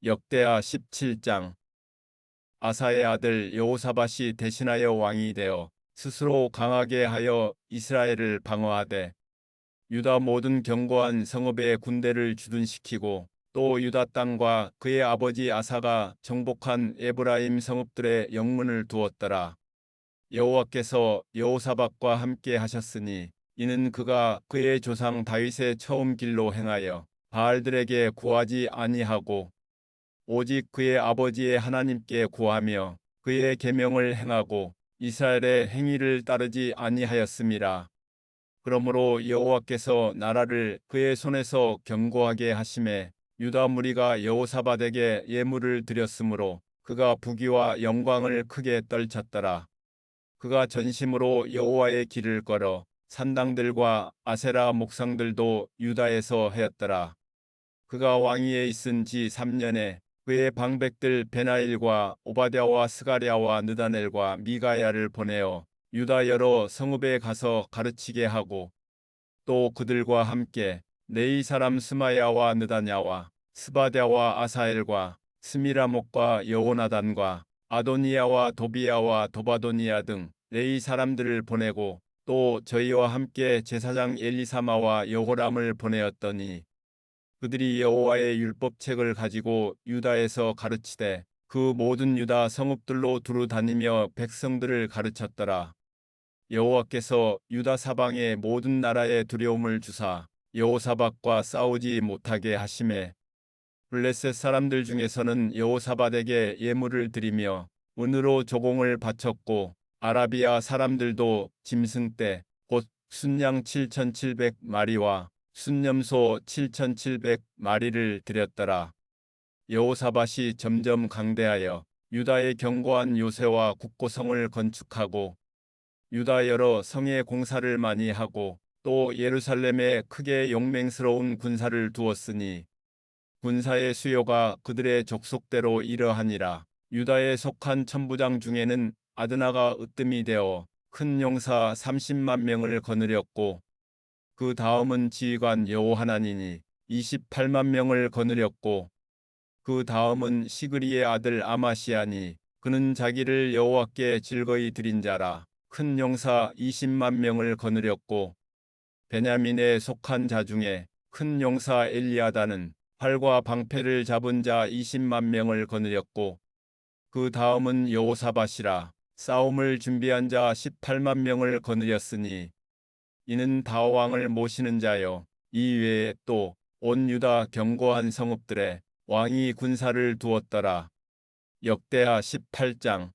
역대하 17장. 아사의 아들 여호사밧이 대신하여 왕이 되어 스스로 강하게 하여 이스라엘을 방어하되 유다 모든 견고한 성읍에 군대를 주둔시키고 또 유다 땅과 그의 아버지 아사가 정복한 에브라임 성읍들의 영문을 두었더라. 여호와께서 여호사밧과 함께 하셨으니 이는 그가 그의 조상 다윗의 처음 길로 행하여 바알들에게 구하지 아니하고 오직 그의 아버지의 하나님께 구하며 그의 계명을 행하고 이스라엘의 행위를 따르지 아니하였음이라. 그러므로 여호와께서 나라를 그의 손에서 견고하게 하심에 유다 무리가 여호사밧에게 예물을 드렸으므로 그가 부귀와 영광을 크게 떨쳤더라. 그가 전심으로 여호와의 길을 걸어 산당들과 아세라 목상들도 유다에서 하였더라. 그가 왕위에 있은 지 3년에 그의 방백들 베나일과 오바댜와 스가랴와 느다넬과 미가야를 보내어 유다 여러 성읍에 가서 가르치게 하고 또 그들과 함께 네이 사람 스마야와 느다냐와 스바댜와 아사엘과 스미라목과 여호나단과 아도니야와 도비야와 도바도니야 등 네이 사람들을 보내고 또 저희와 함께 제사장 엘리사마와 여호람을 보내었더니 그들이 여호와의 율법책을 가지고 유다에서 가르치되 그 모든 유다 성읍들로 두루 다니며 백성들을 가르쳤더라. 여호와께서 유다 사방의 모든 나라에 두려움을 주사 여호사밧과 싸우지 못하게 하심에 블레셋 사람들 중에서는 여호사밧에게 예물을 드리며 은으로 조공을 바쳤고 아라비아 사람들도 짐승떼 곧 순양 7,700마리와 순념소 7,700마리를 드렸더라. 여호사밧이 점점 강대하여 유다의 견고한 요새와 국고성을 건축하고 유다 여러 성에 공사를 많이 하고 또 예루살렘에 크게 용맹스러운 군사를 두었으니 군사의 수요가 그들의 족속대로 이러하니라. 유다에 속한 천부장 중에는 아드나가 으뜸이 되어 큰 용사 30만 명을 거느렸고 그 다음은 지휘관 여호하나니니 28만 명을 거느렸고 그 다음은 시그리의 아들 아마시아니 그는 자기를 여호와께 즐거이 드린 자라. 큰 용사 20만 명을 거느렸고 베냐민에 속한 자 중에 큰 용사 엘리아다는 활과 방패를 잡은 자 20만 명을 거느렸고 그 다음은 여호사밧이라. 싸움을 준비한 자 18만 명을 거느렸으니 이는 다왕을 모시는 자요. 이 외에 또 온 유다 견고한 성읍들에 왕이 군사를 두었더라. 역대하 18장.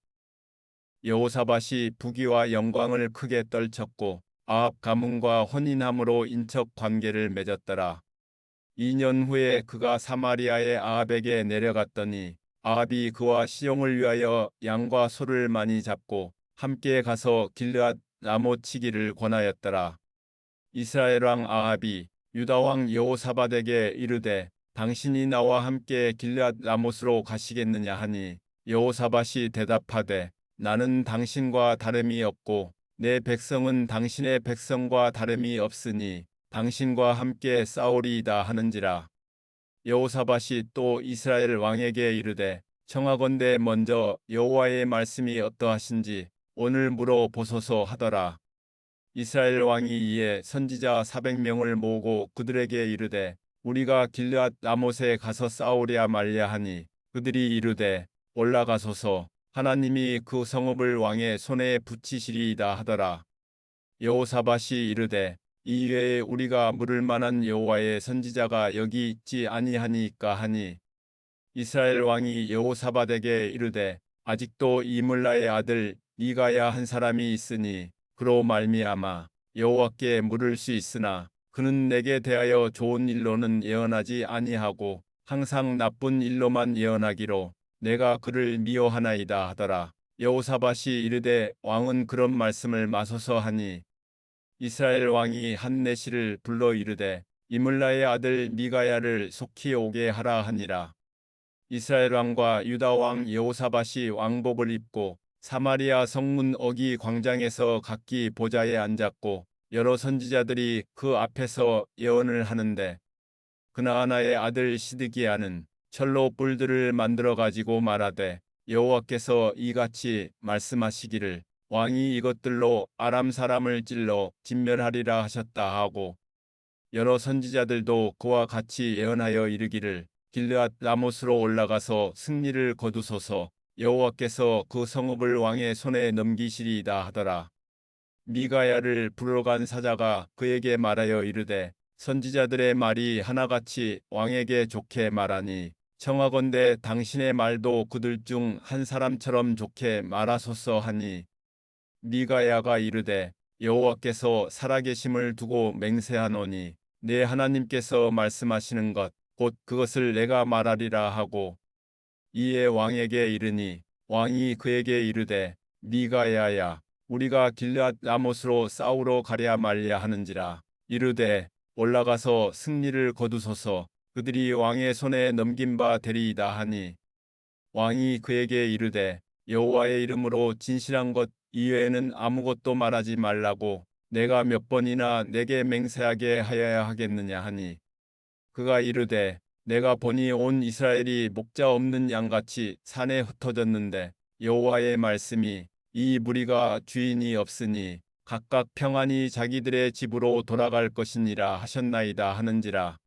여호사밧이 부귀와 영광을 크게 떨쳤고 아합 가문과 혼인함으로 인척 관계를 맺었더라. 2년 후에 그가 사마리아의 아합에게 내려갔더니 아합이 그와 시용을 위하여 양과 소를 많이 잡고 함께 가서 길르앗 라못 치기를 권하였더라. 이스라엘 왕 아합이 유다 왕 여호사밧에게 이르되 당신이 나와 함께 길르앗 라못으로 가시겠느냐 하니 여호사밧이 대답하되 나는 당신과 다름이 없고 내 백성은 당신의 백성과 다름이 없으니 당신과 함께 싸우리이다 하는지라. 여호사밧이 또 이스라엘 왕에게 이르되 청하건대 먼저 여호와의 말씀이 어떠하신지 오늘 물어보소서 하더라. 이스라엘 왕이 이에 선지자 400명을 모으고 그들에게 이르되 우리가 길르앗 라못에 가서 싸우랴 말랴 하니 그들이 이르되 올라가소서 하나님이 그 성읍을 왕의 손에 붙이시리이다 하더라. 여호사밧이 이르되 이외에 우리가 물을 만한 여호와의 선지자가 여기 있지 아니하니까 하니 이스라엘 왕이 여호사밧에게 이르되 아직도 이물라의 아들 미가야 한 사람이 있으니 그로 말미암아 여호와께 물을 수 있으나 그는 내게 대하여 좋은 일로는 예언하지 아니하고 항상 나쁜 일로만 예언하기로 내가 그를 미워하나이다 하더라. 여호사밧이 이르되 왕은 그런 말씀을 마소서 하니 이스라엘 왕이 한내시를 불러 이르되 이물라의 아들 미가야를 속히 오게 하라 하니라. 이스라엘 왕과 유다 왕 여호사밧이 왕복을 입고 사마리아 성문 어기 광장에서 각기 보좌에 앉았고 여러 선지자들이 그 앞에서 예언을 하는데 그나아나의 아들 시드기야는 철로 뿔들을 만들어 가지고 말하되 여호와께서 이같이 말씀하시기를 왕이 이것들로 아람 사람을 찔러 진멸하리라 하셨다 하고 여러 선지자들도 그와 같이 예언하여 이르기를 길르앗 라못으로 올라가서 승리를 거두소서 여호와께서 그 성읍을 왕의 손에 넘기시리이다 하더라. 미가야를 부르러 간 사자가 그에게 말하여 이르되 선지자들의 말이 하나같이 왕에게 좋게 말하니 청하건대 당신의 말도 그들 중 한 사람처럼 좋게 말하소서 하니 미가야가 이르되 여호와께서 살아계심을 두고 맹세하노니 내 하나님께서 말씀하시는 것 곧 그것을 내가 말하리라 하고 이에 왕에게 이르니 왕이 그에게 이르되 미가야야 우리가 길르앗 라못으로 싸우러 가랴 말랴 하는지라 이르되 올라가서 승리를 거두소서 그들이 왕의 손에 넘긴 바 되리이다 하니 왕이 그에게 이르되 여호와의 이름으로 진실한 것 이외에는 아무것도 말하지 말라고 내가 몇 번이나 내게 맹세하게 하여야 하겠느냐 하니 그가 이르되 내가 보니 온 이스라엘이 목자 없는 양같이 산에 흩어졌는데 여호와의 말씀이 이 무리가 주인이 없으니 각각 평안히 자기들의 집으로 돌아갈 것이니라 하셨나이다 하는지라.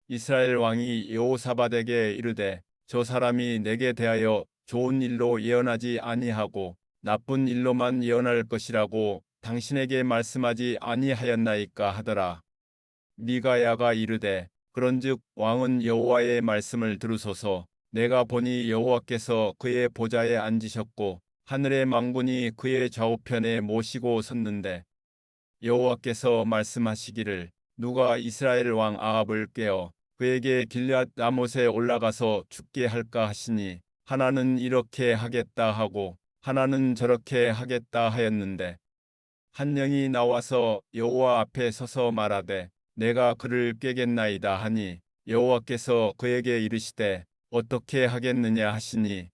이스라엘 왕이 여호사밧에게 이르되 저 사람이 내게 대하여 좋은 일로 예언하지 아니하고 나쁜 일로만 예언할 것이라고 당신에게 말씀하지 아니하였나이까 하더라. 미가야가 이르되 그런즉 왕은 여호와의 말씀을 들으소서 내가 보니 여호와께서 그의 보좌에 앉으셨고 하늘의 망군이 그의 좌우편에 모시고 섰는데 여호와께서 말씀하시기를 누가 이스라엘 왕 아합을 깨어 그에게 길앗 라못에 올라가서 죽게 할까 하시니 하나는 이렇게 하겠다 하고 하나는 저렇게 하겠다 하였는데 한 영이 나와서 여호와 앞에 서서 말하되 내가 그를 꾀겠나이다 하니 여호와께서 그에게 이르시되 어떻게 하겠느냐 하시니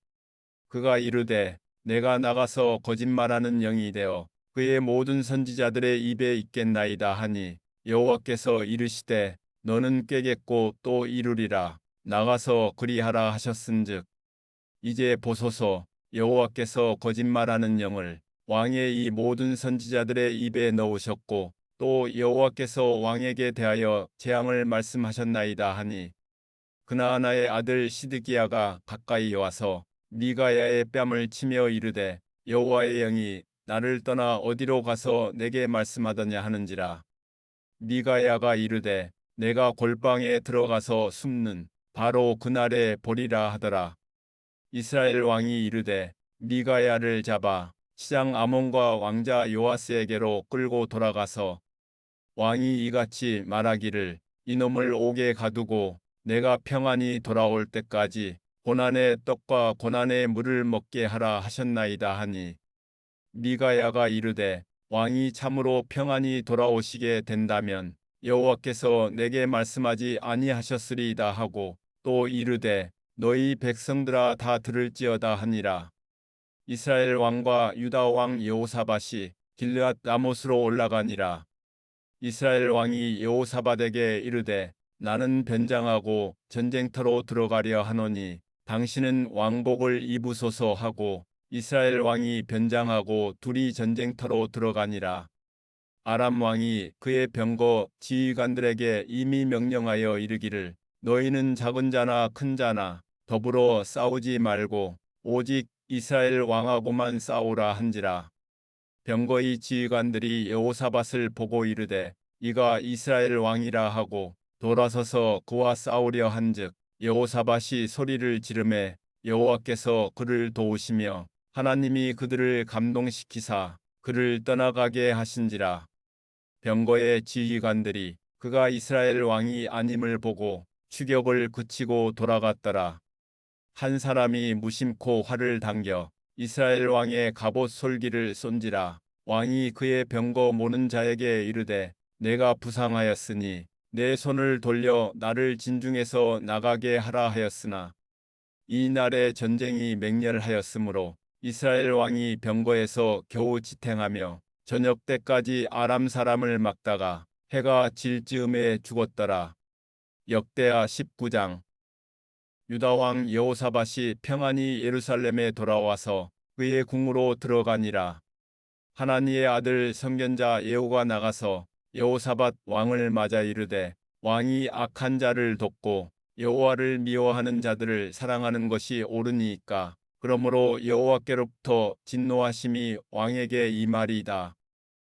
그가 이르되 내가 나가서 거짓말하는 영이 되어 그의 모든 선지자들의 입에 있겠나이다 하니 여호와께서 이르시되 너는 꾀겠고 또 이루리라 나가서 그리하라 하셨은즉 이제 보소서 여호와께서 거짓말하는 영을 왕의 이 모든 선지자들의 입에 넣으셨고 또 여호와께서 왕에게 대하여 재앙을 말씀하셨나이다 하니 그나아나의 아들 시드기야가 가까이 와서 미가야의 뺨을 치며 이르되 여호와의 영이 나를 떠나 어디로 가서 내게 말씀하더냐 하는지라. 미가야가 이르되 내가 골방에 들어가서 숨는 바로 그날에 보리라 하더라. 이스라엘 왕이 이르되 미가야를 잡아 시장 아몬과 왕자 요아스에게로 끌고 돌아가서 왕이 이같이 말하기를 이놈을 옥에 가두고 내가 평안히 돌아올 때까지 고난의 떡과 고난의 물을 먹게 하라 하셨나이다 하니 미가야가 이르되 왕이 참으로 평안히 돌아오시게 된다면 여호와께서 내게 말씀하지 아니하셨으리이다 하고 또 이르되 너희 백성들아 다 들을지어다 하니라. 이스라엘 왕과 유다 왕 여호사밧이 길르앗 라못으로 올라가니라. 이스라엘 왕이 여호사밧에게 이르되 나는 변장하고 전쟁터로 들어가려 하노니 당신은 왕복을 입으소서 하고 이스라엘 왕이 변장하고 둘이 전쟁터로 들어가니라. 아람 왕이 그의 병거 지휘관들에게 이미 명령하여 이르기를 너희는 작은 자나 큰 자나 더불어 싸우지 말고 오직 이스라엘 왕하고만 싸우라 한지라. 병거의 지휘관들이 여호사밧을 보고 이르되 이가 이스라엘 왕이라 하고 돌아서서 그와 싸우려 한즉 여호사밧이 소리를 지르매 여호와께서 그를 도우시며 하나님이 그들을 감동시키사 그를 떠나가게 하신지라. 병거의 지휘관들이 그가 이스라엘 왕이 아님을 보고 추격을 그치고 돌아갔더라. 한 사람이 무심코 활을 당겨 이스라엘 왕의 갑옷 솔기를 쏜지라. 왕이 그의 병거 모는 자에게 이르되 내가 부상하였으니 내 손을 돌려 나를 진중에서 나가게 하라 하였으나 이 날에 전쟁이 맹렬하였으므로 이스라엘 왕이 병거에서 겨우 지탱하며 저녁 때까지 아람 사람을 막다가 해가 질 즈음에 죽었더라. 역대하 19장. 유다 왕 여호사밧이 평안히 예루살렘에 돌아와서 그의 궁으로 들어가니라. 하나니의 아들 선견자 예후가 나가서 여호사밧 왕을 맞아 이르되 왕이 악한 자를 돕고 여호와를 미워하는 자들을 사랑하는 것이 옳으니이까. 그러므로 여호와께로부터 진노하심이 왕에게 임하리이다.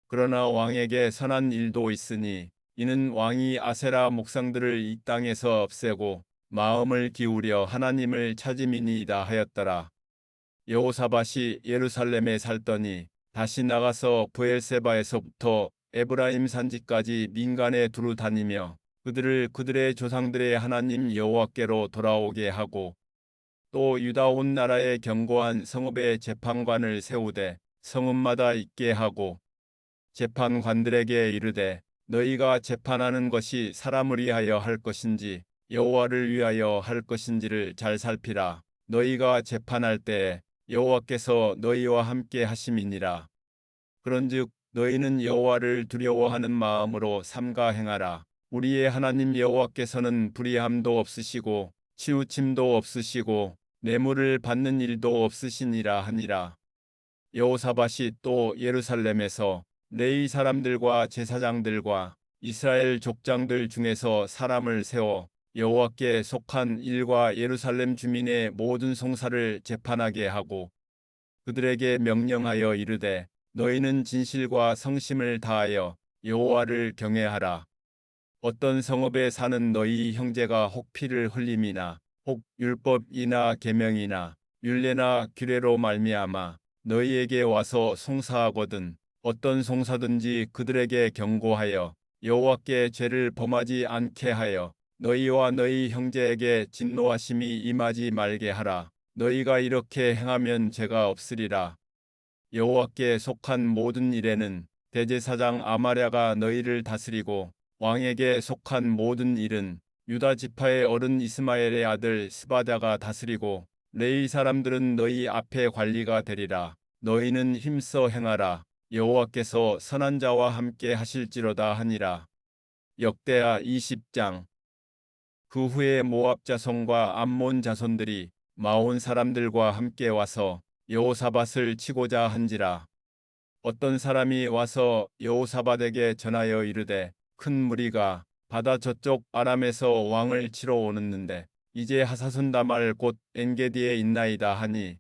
그러나 왕에게 선한 일도 있으니 이는 왕이 아세라 목상들을 이 땅에서 없애고 마음을 기울여 하나님을 찾음이니이다 하였더라. 여호사밧이 예루살렘에 살더니 다시 나가서 브엘세바에서부터 에브라임 산지까지 민간에 두루 다니며 그들을 그들의 조상들의 하나님 여호와께로 돌아오게 하고 또 유다 온 나라에 견고한 성읍에 재판관을 세우되 성읍마다 있게 하고 재판관들에게 이르되 너희가 재판하는 것이 사람을 위하여 할 것인지 여호와를 위하여 할 것인지를 잘 살피라. 너희가 재판할 때에 여호와께서 너희와 함께 하심이니라. 그런즉 너희는 여호와를 두려워하는 마음으로 삼가 행하라. 우리의 하나님 여호와께서는 불의함도 없으시고 치우침도 없으시고 뇌물을 받는 일도 없으시니라 하니라. 여호사밧이 또 예루살렘에서 레위 사람들과 제사장들과 이스라엘 족장들 중에서 사람을 세워 여호와께 속한 일과 예루살렘 주민의 모든 송사를 재판하게 하고 그들에게 명령하여 이르되 너희는 진실과 성심을 다하여 여호와를 경외하라. 어떤 성읍에 사는 너희 형제가 혹 피를 흘림이나 혹 율법이나 계명이나 율례나 규례로 말미암아 너희에게 와서 송사하거든 어떤 송사든지 그들에게 경고하여 여호와께 죄를 범하지 않게 하여 너희와 너희 형제에게 진노하심이 임하지 말게 하라. 너희가 이렇게 행하면 죄가 없으리라. 여호와께 속한 모든 일에는 대제사장 아마랴가 너희를 다스리고 왕에게 속한 모든 일은 유다 지파의 어른 이스마엘의 아들 스바다가 다스리고 레위 사람들은 너희 앞에 관리가 되리라. 너희는 힘써 행하라. 여호와께서 선한 자와 함께 하실지로다 하니라. 역대하 20장. 그 후에 모압 자손과 암몬 자손들이 마온 사람들과 함께 와서 여호사밧을 치고자 한지라. 어떤 사람이 와서 여호사밧에게 전하여 이르되 큰 무리가 바다 저쪽 아람에서 왕을 치러 오는데 이제 하사순다말 곧 엔게디에 있나이다 하니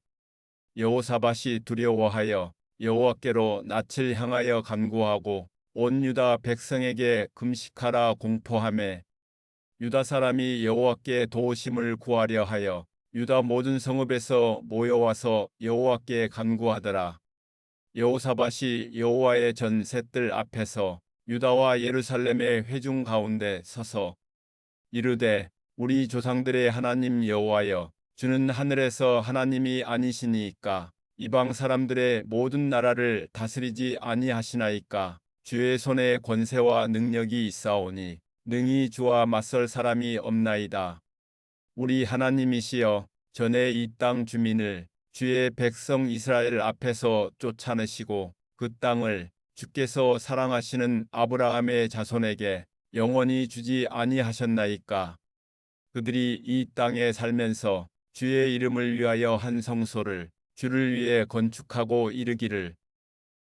여호사밧이 두려워하여 여호와께로 낯을 향하여 간구하고 온 유다 백성에게 금식하라 공포하매 유다 사람이 여호와께 도우심을 구하려 하여 유다 모든 성읍에서 모여와서 여호와께 간구하더라. 여호사밧이 여호와의 전 셋들 앞에서 유다와 예루살렘의 회중 가운데 서서 이르되 우리 조상들의 하나님 여호와여 주는 하늘에서 하나님이 아니시니이까 이방 사람들의 모든 나라를 다스리지 아니하시나이까 주의 손에 권세와 능력이 있사오니 능히 주와 맞설 사람이 없나이다. 우리 하나님이시여 전에 이 땅 주민을 주의 백성 이스라엘 앞에서 쫓아내시고 그 땅을 주께서 사랑하시는 아브라함의 자손에게 영원히 주지 아니하셨나이까. 그들이 이 땅에 살면서 주의 이름을 위하여 한 성소를 주를 위해 건축하고 이르기를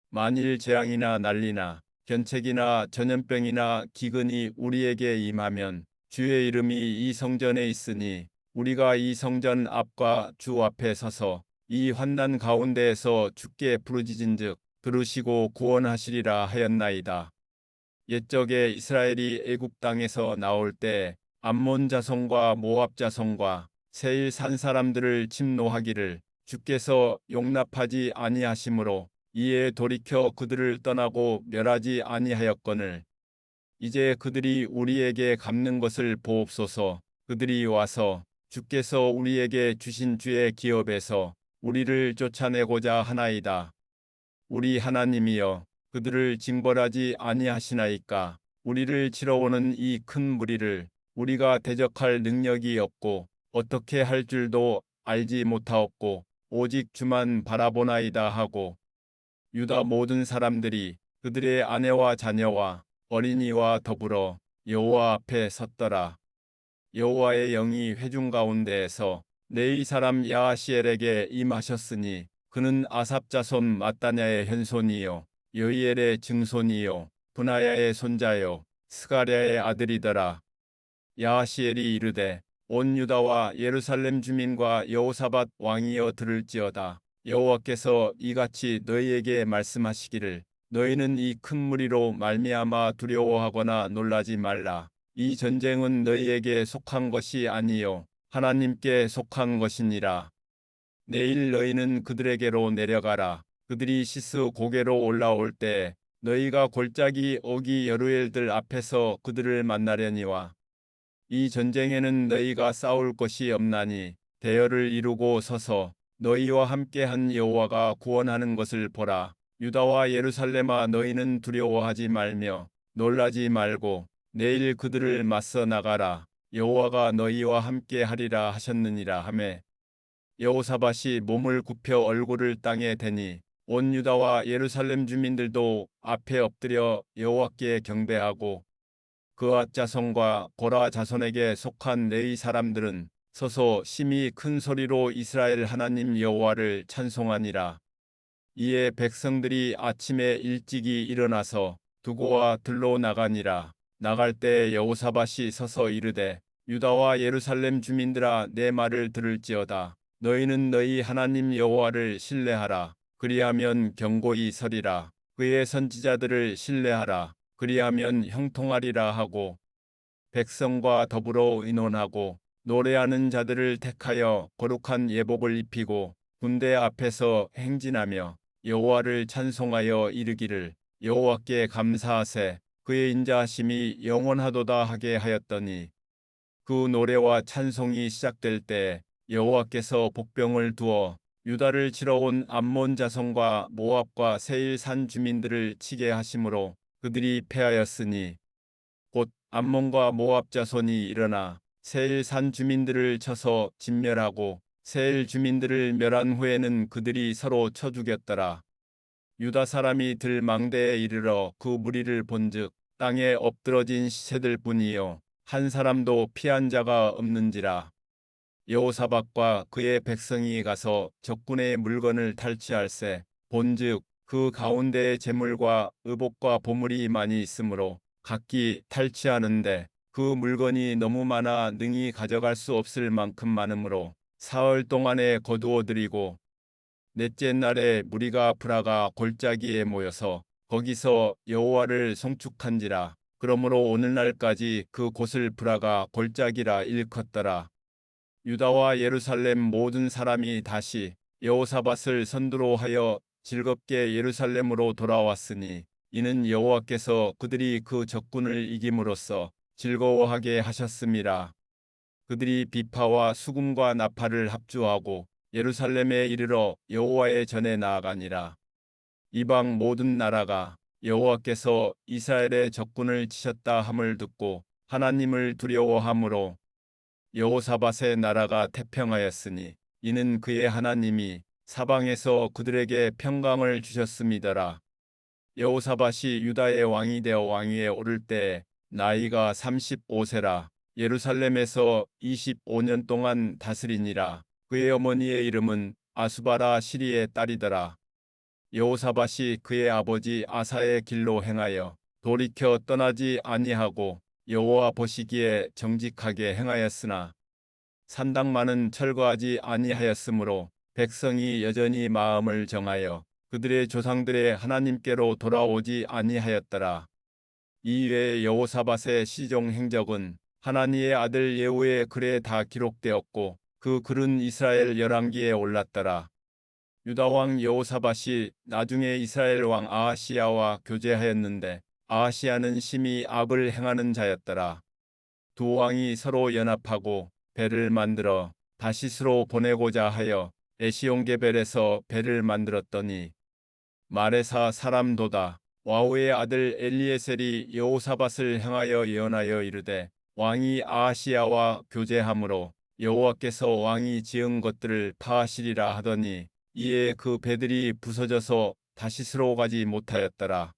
만일 재앙이나 난리나 견책이나 전염병이나 기근이 우리에게 임하면 주의 이름이 이 성전에 있으니 우리가 이 성전 앞과 주 앞에 서서 이 환난 가운데에서 주께 부르짖은즉 들으시고 구원하시리라 하였나이다. 옛적에 이스라엘이 애굽 땅에서 나올 때 암몬 자손과 모압 자손과 세일 산 사람들을 침노하기를 주께서 용납하지 아니하심으로 이에 돌이켜 그들을 떠나고 멸하지 아니하였거늘 이제 그들이 우리에게 갚는 것을 보옵소서. 그들이 와서 주께서 우리에게 주신 주의 기업에서 우리를 쫓아내고자 하나이다. 우리 하나님이여 그들을 징벌하지 아니하시나이까. 우리를 치러 오는 이 큰 무리를 우리가 대적할 능력이 없고 어떻게 할 줄도 알지 못하옵고 오직 주만 바라보나이다 하고 유다 모든 사람들이 그들의 아내와 자녀와 어린이와 더불어 여호와 앞에 섰더라. 여호와의 영이 회중 가운데에서 네이 사람 야하시엘에게 임하셨으니 그는 아삽 자손 마따냐의 현손이요 여이엘의 증손이요 분하야의 손자요 스가랴의 아들이더라. 야하시엘이 이르되 온 유다와 예루살렘 주민과 여호사밧 왕이여 들을지어다. 여호와께서 이같이 너희에게 말씀하시기를 너희는 이 큰 무리로 말미암아 두려워하거나 놀라지 말라. 이 전쟁은 너희에게 속한 것이 아니요 하나님께 속한 것이니라. 내일 너희는 그들에게로 내려가라. 그들이 시스 고개로 올라올 때 너희가 골짜기 오기 여루엘들 앞에서 그들을 만나려니와 이 전쟁에는 너희가 싸울 것이 없나니 대열을 이루고 서서 너희와 함께한 여호와가 구원하는 것을 보라. 유다와 예루살렘아 너희는 두려워하지 말며 놀라지 말고 내일 그들을 맞서 나가라. 여호와가 너희와 함께하리라 하셨느니라 하매 여호사밧이 몸을 굽혀 얼굴을 땅에 대니 온 유다와 예루살렘 주민들도 앞에 엎드려 여호와께 경배하고 그앗 자손과 고라 자손에게 속한 네이 사람들은 서서 심히 큰 소리로 이스라엘 하나님 여호와를 찬송하니라. 이에 백성들이 아침에 일찍이 일어나서 두고와 들로 나가니라. 나갈 때 여호사밧이 서서 이르되 유다와 예루살렘 주민들아 내 말을 들을지어다. 너희는 너희 하나님 여호와를 신뢰하라. 그리하면 견고히 서리라. 그의 선지자들을 신뢰하라. 그리하면 형통하리라 하고 백성과 더불어 의논하고 노래하는 자들을 택하여 거룩한 예복을 입히고 군대 앞에서 행진하며 여호와를 찬송하여 이르기를 여호와께 감사하세 그의 인자하심이 영원하도다 하게 하였더니 그 노래와 찬송이 시작될 때 여호와께서 복병을 두어 유다를 치러 온 암몬 자손과 모압과 세일 산 주민들을 치게 하심으로 그들이 패하였으니 곧 암몬과 모압 자손이 일어나 세일 산 주민들을 쳐서 진멸하고 세일 주민들을 멸한 후에는 그들이 서로 쳐 죽였더라. 유다 사람이 들 망대에 이르러 그 무리를 본즉 땅에 엎드러진 시체들 뿐이요 한 사람도 피한 자가 없는지라. 여호사밧과 그의 백성이 가서 적군의 물건을 탈취할세 본즉 그 가운데에 재물과 의복과 보물이 많이 있으므로 각기 탈취하는데 그 물건이 너무 많아 능히 가져갈 수 없을 만큼 많으므로 사흘 동안에 거두어 들이고 넷째 날에 무리가 브라가 골짜기에 모여서 거기서 여호와를 송축한지라. 그러므로 오늘날까지 그 곳을 브라가 골짜기라 일컫더라. 유다와 예루살렘 모든 사람이 다시 여호사밧을 선두로 하여 즐겁게 예루살렘으로 돌아왔으니 이는 여호와께서 그들이 그 적군을 이김으로써 즐거워하게 하셨음이라. 그들이 비파와 수금과 나팔을 합주하고 예루살렘에 이르러 여호와의 전에 나아가니라. 이방 모든 나라가 여호와께서 이스라엘의 적군을 치셨다 함을 듣고 하나님을 두려워함으로 여호사밧의 나라가 태평하였으니 이는 그의 하나님이 사방에서 그들에게 평강을 주셨음이더라. 여호사밧이 유다의 왕이 되어 왕위에 오를 때에 나이가 35세라. 예루살렘에서 25년 동안 다스리니라. 그의 어머니의 이름은 아수바라 시리의 딸이더라. 여호사밧이 그의 아버지 아사의 길로 행하여 돌이켜 떠나지 아니하고 여호와 보시기에 정직하게 행하였으나 산당만은 철거하지 아니하였으므로 백성이 여전히 마음을 정하여 그들의 조상들의 하나님께로 돌아오지 아니하였더라. 이외에 여호사밧의 시종 행적은 하나니의 아들 예후의 글에 다 기록되었고 그 글은 이스라엘 열왕기에 올랐더라. 유다 왕 여호사밧이 나중에 이스라엘 왕 아하시야와 교제하였는데 아하시야는 심히 악을 행하는 자였더라. 두 왕이 서로 연합하고 배를 만들어 다시스로 보내고자 하여 에시온게벨에서 배를 만들었더니 마레사 사람 도다 와후의 아들 엘리에셀이 여호사밧을 향하여 예언하여 이르되 왕이 아하시야와 교제함으로 여호와께서 왕이 지은 것들을 파하시리라 하더니 이에 그 배들이 부서져서 다시스로 가지 못하였더라.